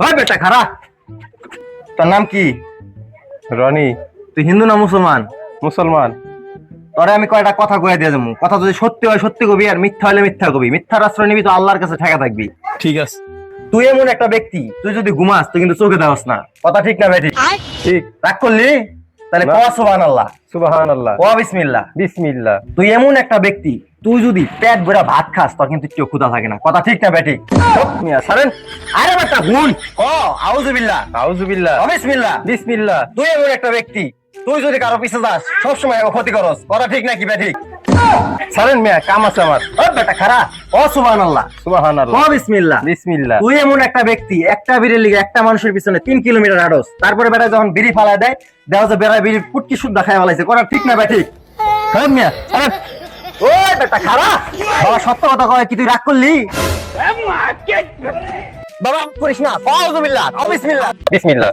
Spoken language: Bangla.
ওই বেটা খারা, তোর নাম কি? রনি। তুই হিন্দু না মুসলমান? মুসলমান। তোরে আমি কয়টা কথা কয়ে দিয়ে যাবো, কথা যদি সত্যি হয় সত্যি কবি, আর মিথ্যা হলে মিথ্যা কবি। মিথ্যার আশ্রয় নিবি তো আল্লাহর কাছে ঠেকা থাকবি। ঠিক আছে। তুই এমন একটা ব্যক্তি, তুই যদি ঘুমাস তুই কিন্তু চোখে দেওয়াস না। কথা ঠিক না বেঠিক? ঠিক। রাগ করলি? তাহলে না। ক সুবহানাল্লাহ। সুবহানাল্লাহ। ক বিসমিল্লাহ। বিসমিল্লাহ। তুই এমন একটা ব্যক্তি, তুই যদি পেট ভরা ভাত খাস তোর কিন্তু কেউ ক্ষুধা থাকে না। কথা ঠিক না বেঠিক? মিয়া ছাড়েন। আরে বেটা হুন, ক আউযুবিল্লাহ, আউযুবিল্লাহ। বিসমিল্লাহ। বিসমিল্লাহ। তুই এমন একটা ব্যক্তি, তুই যদি কারো পিছে যাস সবসময় ক্ষতি করস। কথা ঠিক নাকি বেঠিক? ছাড়েন মিয়া, কাম আছে আমার। ও বেটা খারা, ও সুবহানাল্লাহ, ও সুবহানাল্লাহ। বিসমিল্লাহ। বিসমিল্লাহ। তুই এমন একটা ব্যক্তি, একটা বিড়ির লিগে একটা মানুষের পিছনে 3 কিলোমিটার হাঁটস, তারপরে বেটা যখন বিড়ি ফালায় দেয়, দেওয়া যে বেড়া বিড়ি পুটকি শুদ্ধা খায় ফেলাইছে। কথা ঠিক না বেঠিক? হ্যাঁ মিয়া, আরে ওই বেটা খারা, বাবা সত্য কথা কয় কি তুই রাগ করলি? বাবা করিস না, আউযুবিল্লাহ, বিসমিল্লাহ। বিসমিল্লাহ।